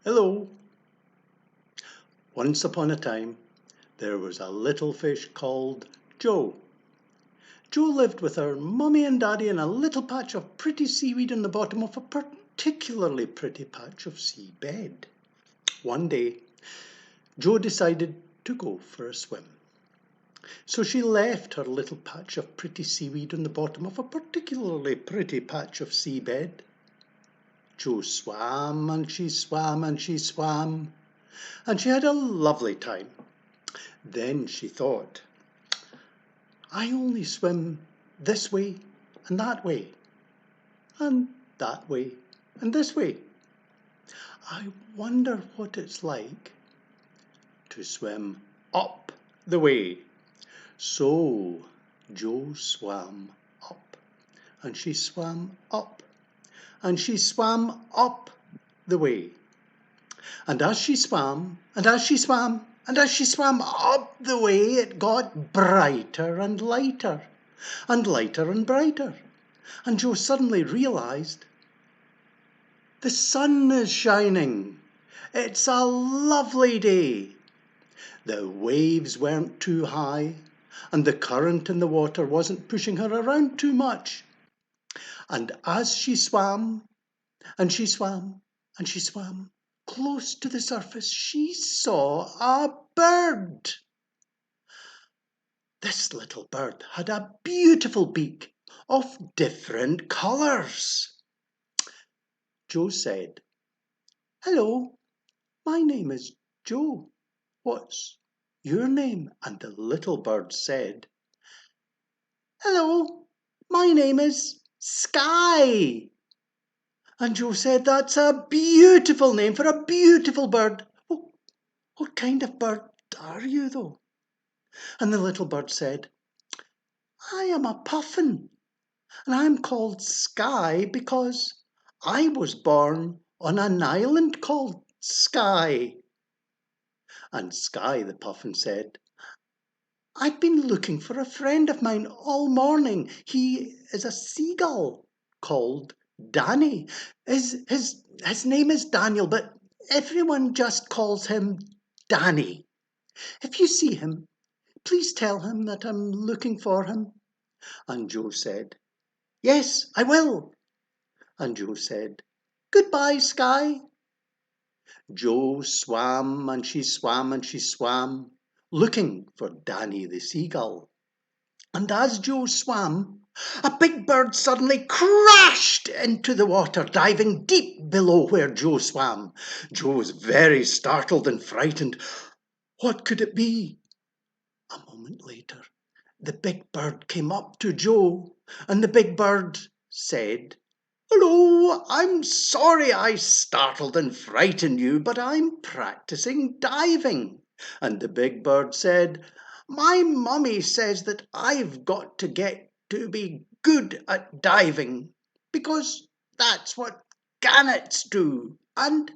Hello. Once upon a time, there was a little fish called Joe. Joe lived with her mummy and daddy in a little patch of pretty seaweed on the bottom of a particularly pretty patch of seabed. One day, Joe decided to go for a swim. So she left her little patch of pretty seaweed on the bottom of a particularly pretty patch of seabed. Joe swam and she swam and she swam, and she had a lovely time. Then she thought, I only swim this way and that way, and that way and this way. I wonder what it's like to swim up the way. So Joe swam up, and she swam up, and she swam up the way. And as she swam, and as she swam, and as she swam up the way, it got brighter and lighter, and lighter and brighter. And Joe suddenly realized, the sun is shining. It's a lovely day. The waves weren't too high, and the current in the water wasn't pushing her around too much. And as she swam, and she swam, and she swam, close to the surface, she saw a bird. This little bird had a beautiful beak of different colours. Joe said, Hello, my name is Joe. What's your name? And the little bird said, Hello, my name is Sky. And Joe said, That's a beautiful name for a beautiful bird. What kind of bird are you, though? And the little bird said, I am a puffin, and I'm called Sky because I was born on an island called Skye. And Sky the puffin said, I've been looking for a friend of mine all morning. He is a seagull called Danny. His name is Daniel, but everyone just calls him Danny. If you see him, please tell him that I'm looking for him. And Joe said, Yes, I will. And Joe said, Goodbye, Sky. Joe swam and she swam and she swam, looking for Danny the seagull. And as Joe swam, a big bird suddenly crashed into the water, diving deep below where Joe swam. Joe was very startled and frightened. What could it be? A moment later, the big bird came up to Joe, and the big bird said, Hello, I'm sorry I startled and frightened you, but I'm practicing diving. And the big bird said, My mummy says that I've got to get to be good at diving because that's what gannets do. And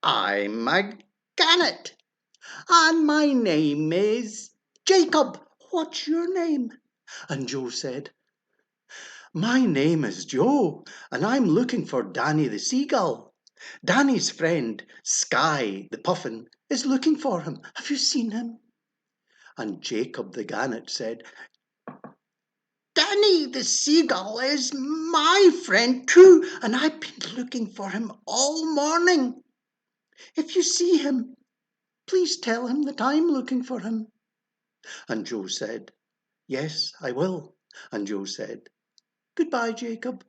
I'm a gannet. And my name is Jacob. What's your name? And Joe said, My name is Joe, and I'm looking for Danny the seagull. Danny's friend, Sky the puffin, is looking for him. Have you seen him? And Jacob the gannet said, Danny the seagull is my friend too, and I've been looking for him all morning. If you see him, please tell him that I'm looking for him. And Joe said, Yes, I will. And Joe said, Goodbye, Jacob.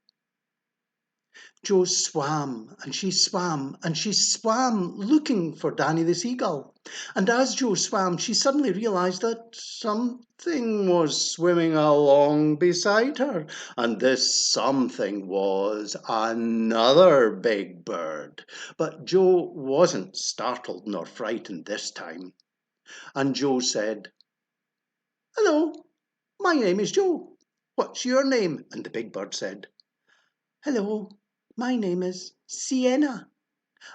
Joe swam and she swam and she swam looking for Danny the seagull. And as Joe swam, she suddenly realized that something was swimming along beside her. And this something was another big bird. But Joe wasn't startled nor frightened this time. And Joe said, Hello, my name is Joe. What's your name? And the big bird said, Hello, my name is Sienna.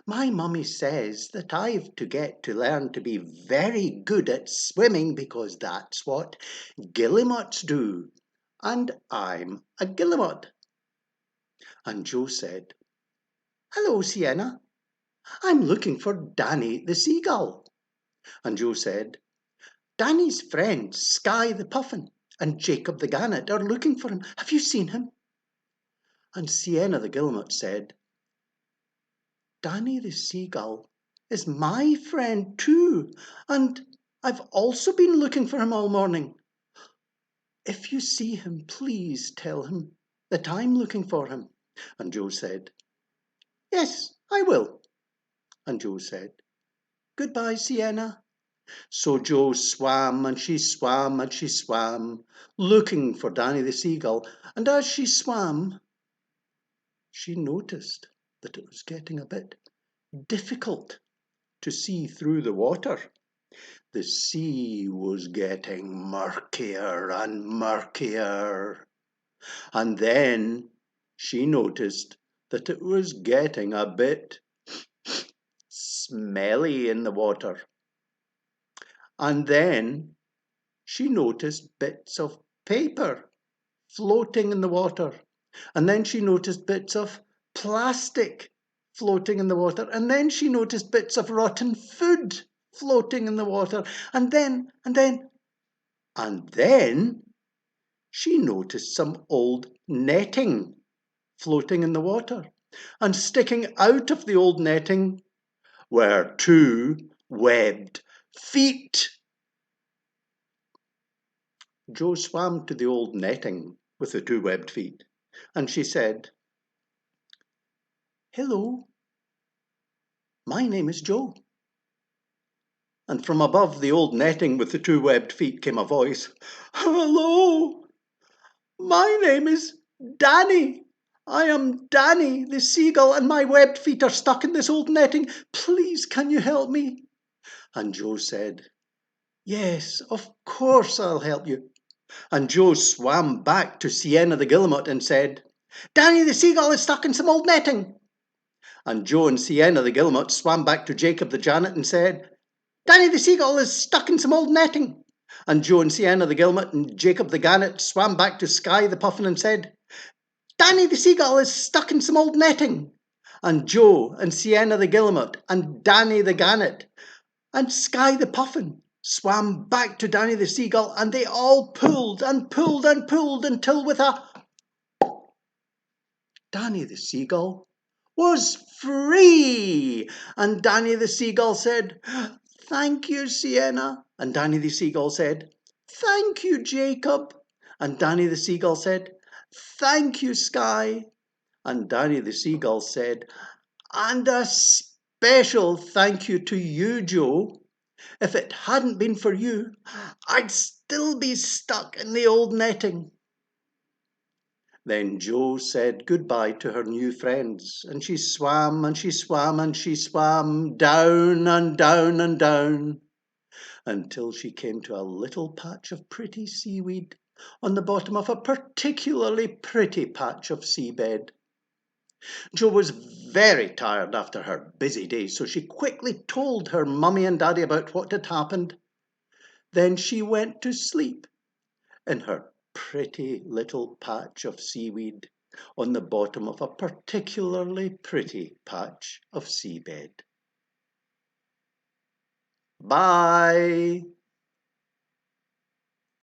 My mummy says that I've to get to learn to be very good at swimming because that's what guillemots do. And I'm a guillemot. And Joe said, Hello, Sienna. I'm looking for Danny the Seagull. And Joe said, Danny's friends, Skye the Puffin and Jacob the Gannet, are looking for him. Have you seen him? And Sienna the Guillemot said, Danny the Seagull is my friend too, and I've also been looking for him all morning. If you see him, please tell him that I'm looking for him. And Joe said, Yes, I will. And Joe said, Goodbye, Sienna. So Joe swam and she swam and she swam, looking for Danny the Seagull. And as she swam, she noticed that it was getting a bit difficult to see through the water. The sea was getting murkier and murkier. And then she noticed that it was getting a bit smelly in the water. And then she noticed bits of paper floating in the water. And then she noticed bits of plastic floating in the water. And then she noticed bits of rotten food floating in the water. And then she noticed some old netting floating in the water. And sticking out of the old netting were 2 webbed feet. Joe swam to the old netting with the 2 webbed feet, and she said, Hello, my name is Joe. And from above the old netting with the 2 webbed feet came a voice, Hello, my name is Danny. I am Danny the Seagull, and my webbed feet are stuck in this old netting. Please, can you help me? And Joe said, Yes, of course I'll help you. And Joe swam back to Sienna the Guillemot and said, Danny the Seagull is stuck in some old netting. And Joe and Sienna the Guillemot swam back to Jacob the Janet and said, Danny the Seagull is stuck in some old netting. And Joe and Sienna the Guillemot and Jacob the Gannet swam back to Skye the Puffin and said, Danny the Seagull is stuck in some old netting. And Joe and Sienna the Guillemot and Danny the Gannet and Skye the Puffin swam back to Danny the Seagull, and they all pulled and pulled and pulled until with a Danny the Seagull was free. And Danny the Seagull said, Thank you, Sienna. And Danny the Seagull said, Thank you, Jacob. And Danny the Seagull said, Thank you, Skye. And Danny the Seagull said, And a special thank you to you, Joe. If it hadn't been for you, I'd still be stuck in the old netting. Then Joe said goodbye to her new friends, and she swam and she swam and she swam down and down and down until she came to a little patch of pretty seaweed on the bottom of a particularly pretty patch of seabed. Jo was very tired after her busy day, so she quickly told her mummy and daddy about what had happened. Then she went to sleep in her pretty little patch of seaweed on the bottom of a particularly pretty patch of seabed. Bye.